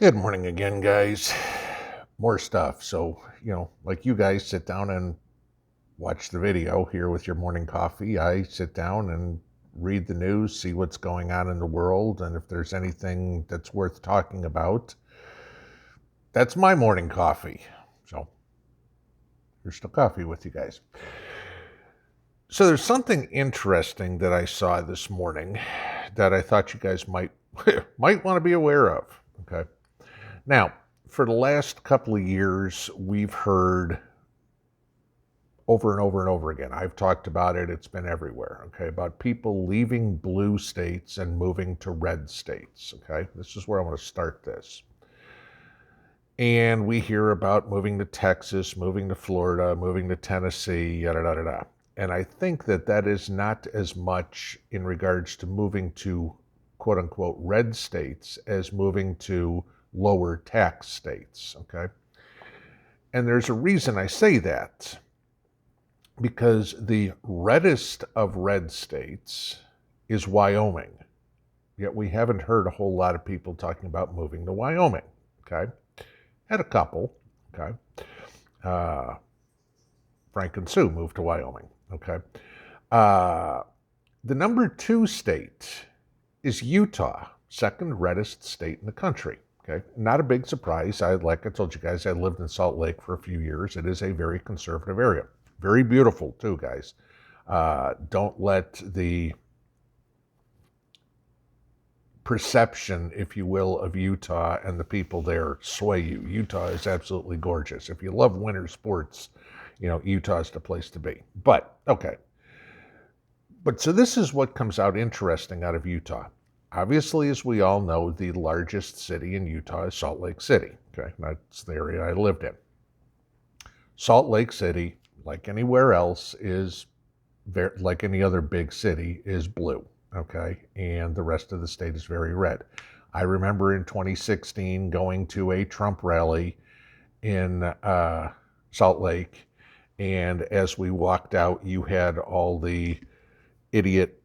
Good morning again, guys. More stuff. So, like you guys sit down and watch the video here with your morning coffee, I sit down and read the news, see what's going on in the world, and if there's anything that's worth talking about. That's my morning coffee. So, here's the coffee with you guys. So, there's something interesting that I saw this morning that I thought you guys might might want to be aware of. Okay. Now, for the last couple of years, we've heard over and over and over again. I've talked about it. It's been everywhere, okay, about people leaving blue states and moving to red states, okay? This is where I want to start this. And we hear about moving to Texas, moving to Florida, moving to Tennessee, yada, yada, yada. And I think that that is not as much in regards to moving to quote unquote red states as moving to lower tax states, okay? And there's a reason I say that, because the reddest of red states is Wyoming. Yet we haven't heard a whole lot of people talking about moving to Wyoming, okay? Had a couple, okay? Frank and Sue moved to Wyoming, okay? The number 2 state is Utah, second reddest state in the country. Okay, not a big surprise. Like I told you guys, I lived in Salt Lake for a few years. It is a very conservative area. Very beautiful too, guys. Don't let the perception, if you will, of Utah and the people there sway you. Utah is absolutely gorgeous. If you love winter sports, Utah is the place to be. But, okay. But so this is what comes out interesting out of Utah. Obviously, as we all know, the largest city in Utah is Salt Lake City. Okay, that's the area I lived in. Salt Lake City, like anywhere else, is like any other big city, is blue. Okay, and the rest of the state is very red. I remember in 2016 going to a Trump rally in Salt Lake, and as we walked out, you had all the idiot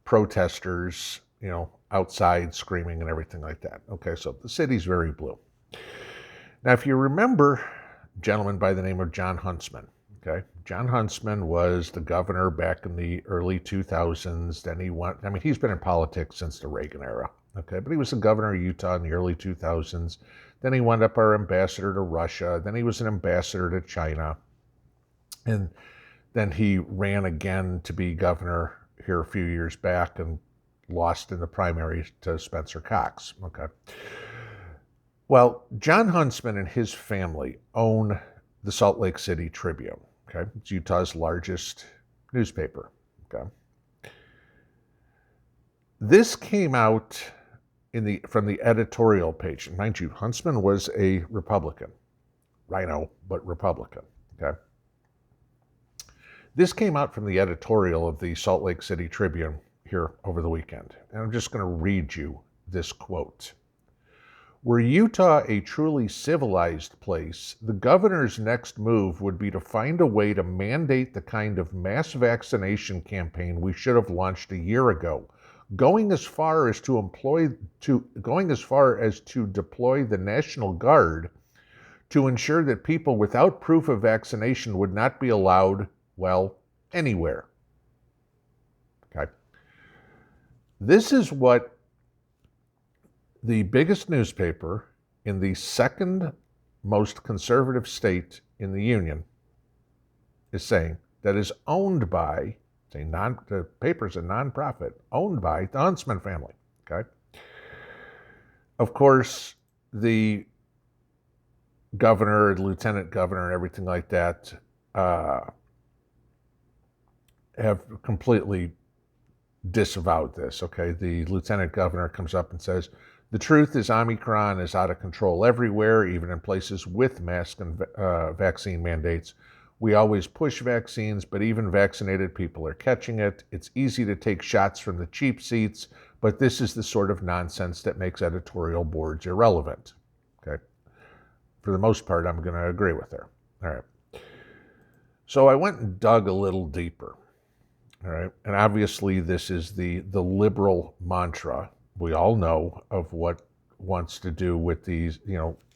protesters, outside screaming and everything like that. Okay, so the city's very blue. Now, if you remember a gentleman by the name of John Huntsman, okay? John Huntsman was the governor back in the early 2000s. Then he's been in politics since the Reagan era, okay? But he was the governor of Utah in the early 2000s. Then he wound up our ambassador to Russia. Then he was an ambassador to China. And then he ran again to be governor here a few years back and lost in the primary to Spencer Cox, okay? Well, John Huntsman and his family own the Salt Lake City Tribune, okay? It's Utah's largest newspaper, okay? This came out from the editorial page. And mind you, Huntsman was a Republican, rhino, but Republican, okay? This came out from the editorial of the Salt Lake City Tribune here over the weekend. And I'm just going to read you this quote. Were Utah a truly civilized place, the governor's next move would be to find a way to mandate the kind of mass vaccination campaign we should have launched a year ago, going as far as to deploy the National Guard to ensure that people without proof of vaccination would not be allowed, well, anywhere. Okay. This is what the biggest newspaper in the second most conservative state in the union is saying, that is owned by, the paper's a nonprofit, owned by the Huntsman family, okay? Of course, the governor, lieutenant governor, and everything like that have completely disavowed this, okay? The lieutenant governor comes up and says, the truth is Omicron is out of control everywhere, even in places with mask and vaccine mandates. We always push vaccines, but even vaccinated people are catching it. It's easy to take shots from the cheap seats, but this is the sort of nonsense that makes editorial boards irrelevant, okay? For the most part, I'm going to agree with her. All right. So I went and dug a little deeper. All right. And obviously this is the liberal mantra we all know of what wants to do with these,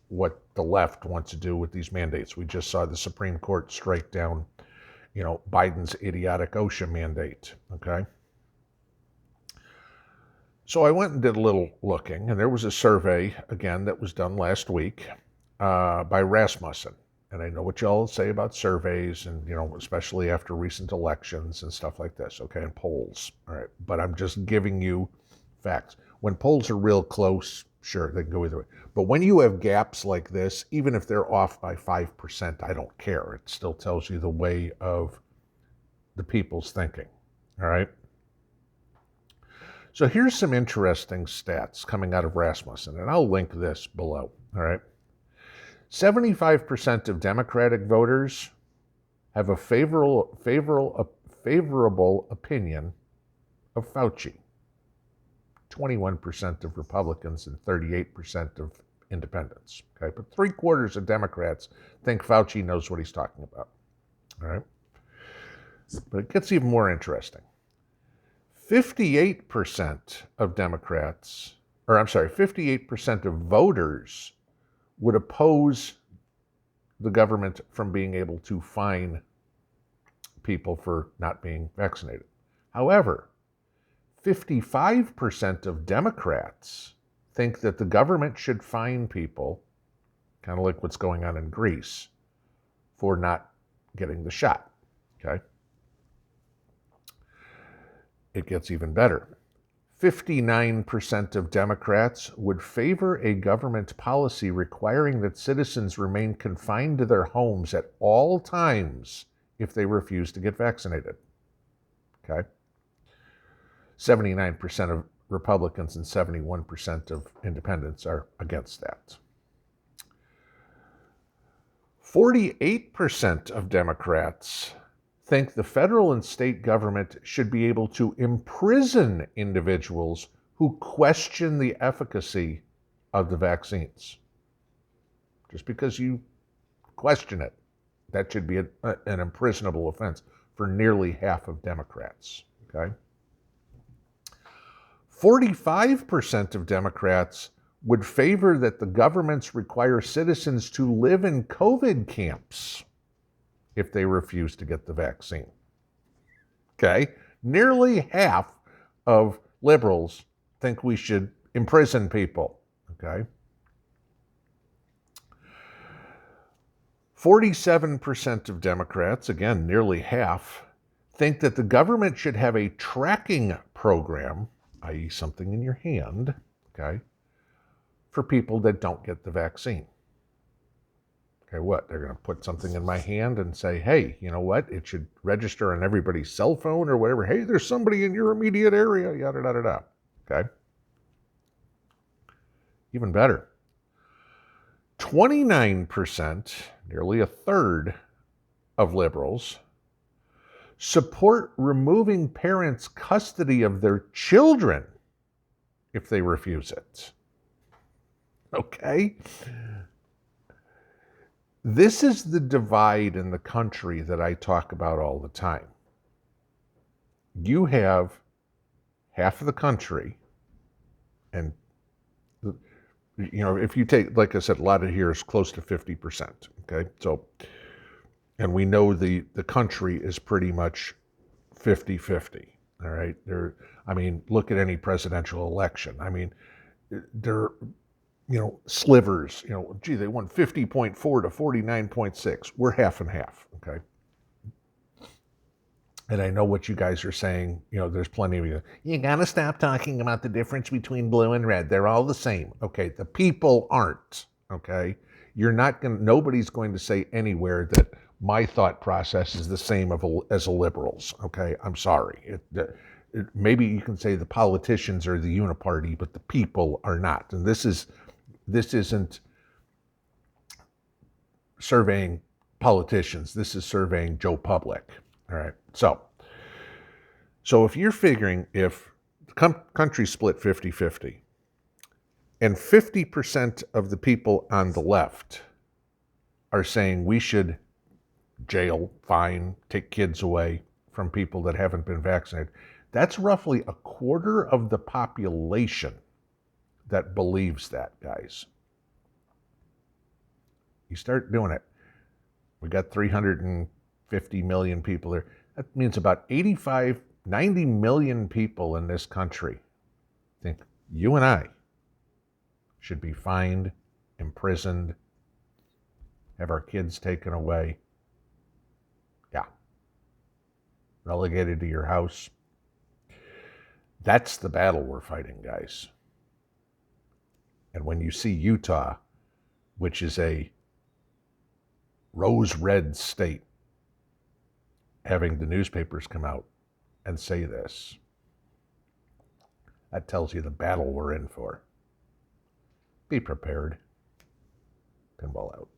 what the left wants to do with these mandates. We just saw the Supreme Court strike down, Biden's idiotic OSHA mandate, okay? So I went and did a little looking, and there was a survey, again, that was done last week by Rasmussen. And I know what y'all say about surveys and, especially after recent elections and stuff like this, okay, and polls, all right? But I'm just giving you facts. When polls are real close, sure, they can go either way. But when you have gaps like this, even if they're off by 5%, I don't care. It still tells you the way of the people's thinking, all right? So here's some interesting stats coming out of Rasmussen, and I'll link this below, all right? 75% of Democratic voters have a favorable opinion of Fauci. 21% of Republicans and 38% of independents, okay? But 3/4 of Democrats think Fauci knows what he's talking about, all right? But it gets even more interesting. 58% of 58% of voters would oppose the government from being able to fine people for not being vaccinated. However, 55% of Democrats think that the government should fine people, kind of like what's going on in Greece, for not getting the shot, okay? It gets even better. 59% of Democrats would favor a government policy requiring that citizens remain confined to their homes at all times if they refuse to get vaccinated. Okay? 79% of Republicans and 71% of independents are against that. 48% of Democrats think the federal and state government should be able to imprison individuals who question the efficacy of the vaccines. Just because you question it, that should be an imprisonable offense for nearly half of Democrats, okay? 45% of Democrats would favor that the governments require citizens to live in COVID camps if they refuse to get the vaccine. Okay? Nearly half of liberals think we should imprison people. Okay? 47% of Democrats, again, nearly half, think that the government should have a tracking program, i.e. something in your hand, okay, for people that don't get the vaccine. Okay, what? They're going to put something in my hand and say, hey, you know what? It should register on everybody's cell phone or whatever. Hey, there's somebody in your immediate area, yada, yada, yada. Okay? Even better. 29%, nearly a third of liberals, support removing parents' custody of their children if they refuse it. Okay? This is the divide in the country that I talk about all the time. You have half of the country, and if you take, like I said, a lot of here is close to 50%, okay? So, and we know the country is pretty much 50-50, all right? Look at any presidential election. There slivers, they won 50.4 to 49.6. We're half and half, okay? And I know what you guys are saying, there's plenty of you gotta stop talking about the difference between blue and red. They're all the same. Okay, the people aren't, okay? Nobody's going to say anywhere that my thought process is the same as a liberal's, okay? I'm sorry. Maybe you can say the politicians are the uniparty, but the people are not. And this isn't surveying politicians. This is surveying Joe Public. All right. So if you're figuring if the country split 50-50 and 50% of the people on the left are saying we should jail, fine, take kids away from people that haven't been vaccinated, that's roughly a quarter of the population that believes that, guys. You start doing it. We got 350 million people there. That means about 85, 90 million people in this country think you and I should be fined, imprisoned, have our kids taken away. Yeah. Relegated to your house. That's the battle we're fighting, guys. And when you see Utah, which is a rose red state, having the newspapers come out and say this, that tells you the battle we're in for. Be prepared. Pinball out.